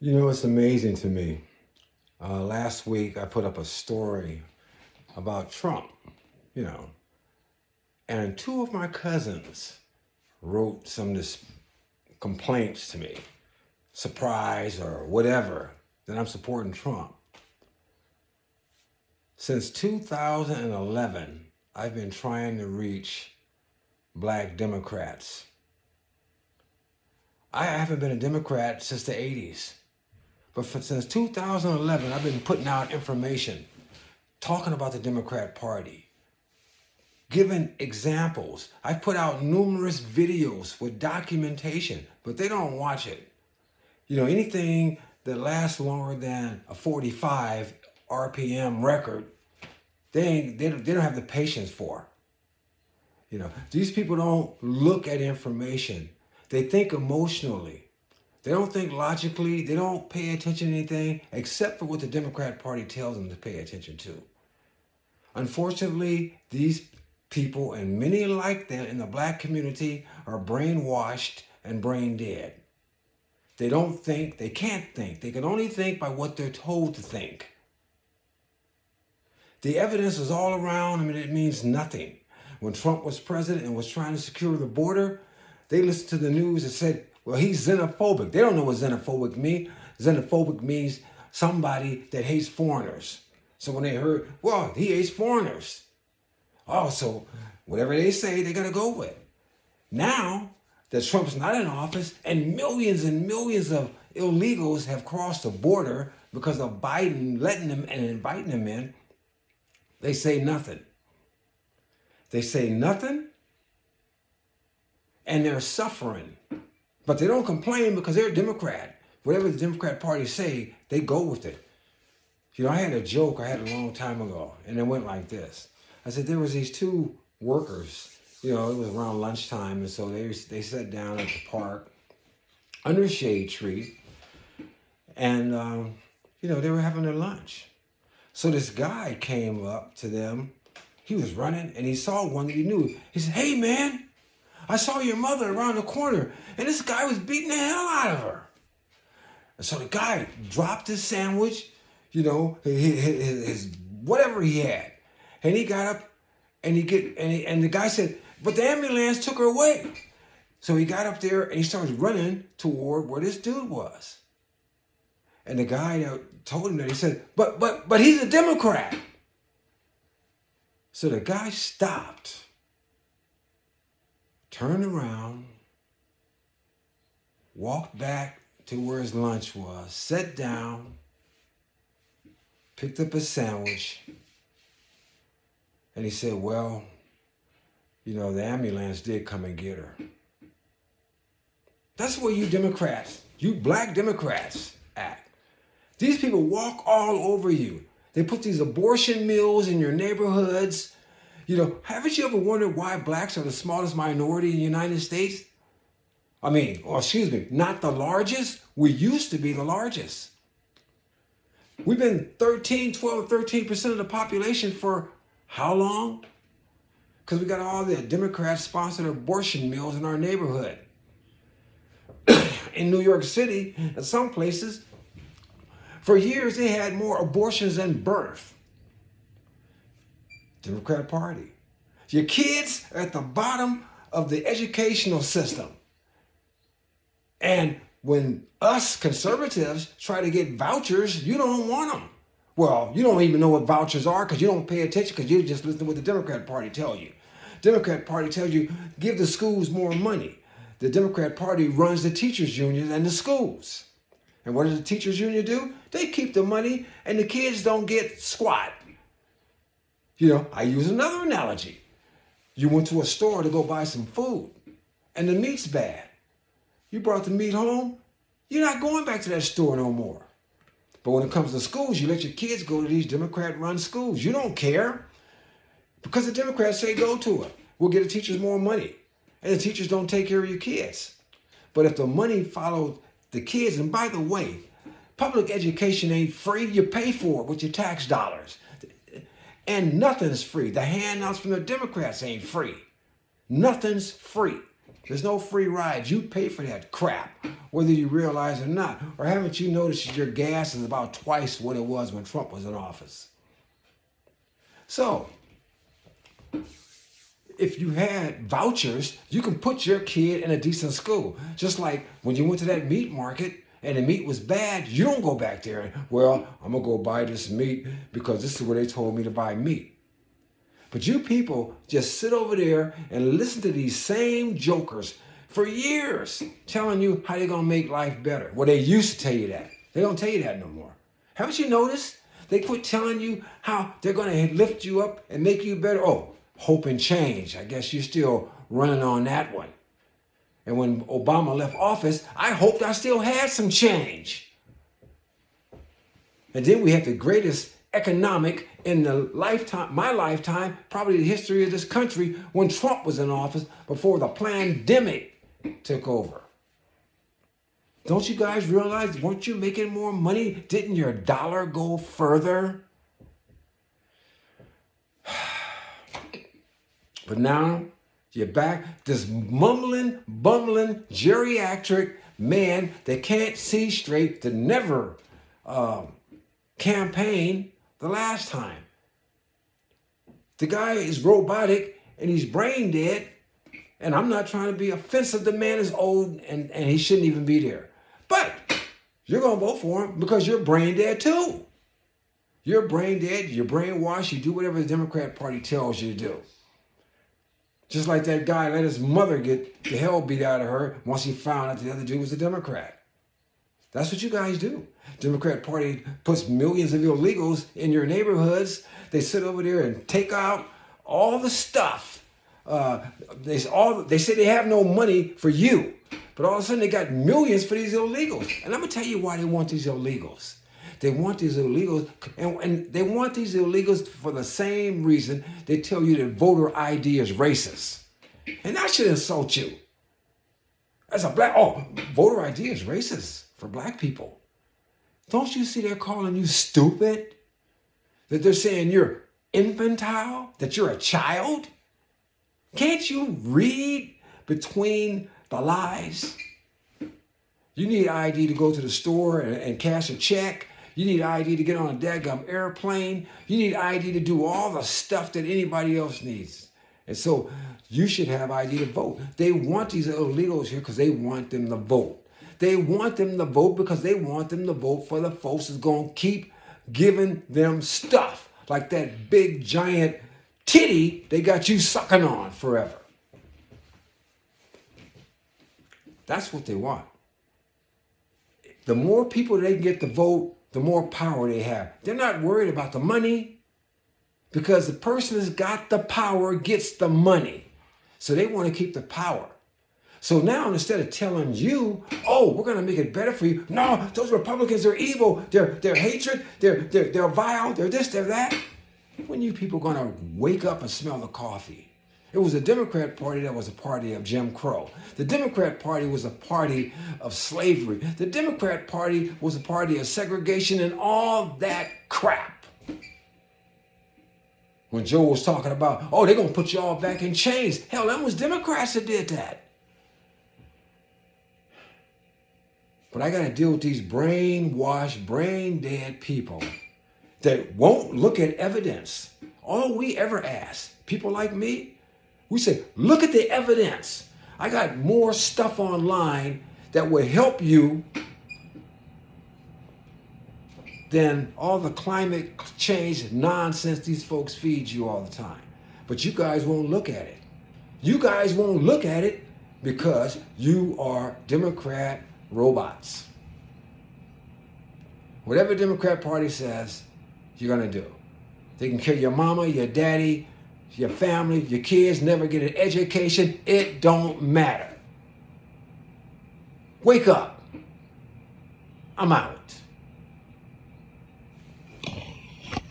You know, it's amazing to me. Last week, I put up a story about Trump, you know, and two of my cousins wrote some complaints to me, surprise or whatever, that I'm supporting Trump. Since 2011, I've been trying to reach black Democrats. I haven't been a Democrat since the 80s. But since 2011, I've been putting out information, talking about the Democrat Party, giving examples. I've put out numerous videos with documentation, but they don't watch it. You know, anything that lasts longer than a 45 RPM record, they don't have the patience for. You know, these people don't look at information. They think emotionally. They don't think logically. They don't pay attention to anything except for what the Democrat Party tells them to pay attention to. Unfortunately, these people and many like them in the black community are brainwashed and brain dead. They don't think, they can't think. They can only think by what they're told to think. The evidence is all around. I mean, it means nothing. When Trump was president and was trying to secure the border, they listened to the news and said, well, he's xenophobic. They don't know what xenophobic means. Xenophobic means somebody that hates foreigners. So when they heard, well, he hates foreigners. Oh, so whatever they say, they got to go with. Now that Trump's not in office and millions of illegals have crossed the border because of Biden letting them and inviting them in, they say nothing. They say nothing, and they're suffering. But they don't complain because they're a Democrat. Whatever the Democrat Party say, they go with it. You know, I had a joke I had a long time ago, and it went like this. I said there was these two workers. You know, it was around lunchtime, and so they sat down at the park under a shade tree, and you know, they were having their lunch. So this guy came up to them. He was running, and he saw one that he knew. He said, "Hey, man, I saw your mother around the corner, and this guy was beating the hell out of her." And so the guy dropped his sandwich, you know, his whatever he had, and he got up, and the guy said, "But the ambulance took her away." So he got up there and he starts running toward where this dude was. And the guy that told him that, he said, "But he's a Democrat." So the guy stopped, turned around, walked back to where his lunch was, sat down, picked up his sandwich, and he said, "Well, you know, the ambulance did come and get her." That's where you Democrats, you black Democrats act. These people walk all over you. They put these abortion mills in your neighborhoods. You know, haven't you ever wondered why blacks are the smallest minority in the United States? I mean, or excuse me, not the largest. We used to be the largest. We've been 13% of the population for how long? Because we got all the Democrat-sponsored abortion mills in our neighborhood. In New York City, in some places, for years they had more abortions than birth. Democrat Party. Your kids are at the bottom of the educational system. And when us conservatives try to get vouchers, you don't want them. Well, you don't even know what vouchers are because you don't pay attention because you just listen to what the Democrat Party tell you. Democrat Party tells you, give the schools more money. The Democrat Party runs the teachers' unions and the schools. And what does the teachers' union do? They keep the money and the kids don't get squat. You know, I use another analogy. You went to a store to go buy some food and the meat's bad. You brought the meat home, you're not going back to that store no more. But when it comes to schools, you let your kids go to these Democrat-run schools. You don't care because the Democrats say go to it. We'll get the teachers more money. And the teachers don't take care of your kids. But if the money followed the kids, and by the way, public education ain't free. You pay for it with your tax dollars. And nothing's free. The handouts from the Democrats ain't free. Nothing's free. There's no free rides. You pay for that crap, whether you realize it or not. Or haven't you noticed that your gas is about twice what it was when Trump was in office? So, if you had vouchers, you can put your kid in a decent school. Just like when you went to that meat market and the meat was bad, you don't go back there and, well, I'm going to go buy this meat because this is where they told me to buy meat. But you people just sit over there and listen to these same jokers for years telling you how they're going to make life better. Well, they used to tell you that. They don't tell you that no more. Haven't you noticed? They quit telling you how they're going to lift you up and make you better. Oh, hope and change. I guess you're still running on that one. And when Obama left office, I hoped I still had some change. And then we had the greatest economic in the lifetime, my lifetime, probably the history of this country, when Trump was in office before the pandemic took over. Don't you guys realize, weren't you making more money? Didn't your dollar go further? But now you're back, this mumbling, bumbling, geriatric man that can't see straight, that never campaigned the last time. The guy is robotic and he's brain dead. And I'm not trying to be offensive. The man is old and he shouldn't even be there. But you're going to vote for him because you're brain dead too. You're brain dead, you're brainwashed, you do whatever the Democrat Party tells you to do. Just like that guy let his mother get the hell beat out of her once he found out the other dude was a Democrat. That's what you guys do. Democrat Party puts millions of illegals in your neighborhoods. They sit over there and take out all the stuff. They say they have no money for you, but all of a sudden they got millions for these illegals. And I'm gonna tell you why they want these illegals. They want these illegals, and they want these illegals for the same reason they tell you that voter ID is racist. And that should insult you. As a black, voter ID is racist for black people. Don't you see they're calling you stupid? That they're saying you're infantile? That you're a child? Can't you read between the lies? You need ID to go to the store and cash a check. You need ID to get on a daggum airplane. You need ID to do all the stuff that anybody else needs. And so you should have ID to vote. They want these illegals here because they want them to vote. They want them to vote because they want them to vote for the folks that's going to keep giving them stuff. Like that big giant titty they got you sucking on forever. That's what they want. The more people they can get to vote, the more power they have. They're not worried about the money because the person that's got the power gets the money. So they want to keep the power. So now instead of telling you, we're going to make it better for you. No, those Republicans are evil. They're hatred. They're vile. They're this, they're that. When you people going to wake up and smell the coffee? It was the Democrat Party that was a party of Jim Crow. The Democrat Party was a party of slavery. The Democrat Party was a party of segregation and all that crap. When Joe was talking about, they're going to put you all back in chains. Hell, that was Democrats that did that. But I got to deal with these brainwashed, brain-dead people that won't look at evidence. All we ever ask, people like me, we say, look at the evidence. I got more stuff online that will help you than all the climate change nonsense these folks feed you all the time. But you guys won't look at it. You guys won't look at it because you are Democrat robots. Whatever Democrat Party says, you're going to do. They can kill your mama, your daddy, your family, your kids, never get an education. It don't matter. Wake up. I'm out.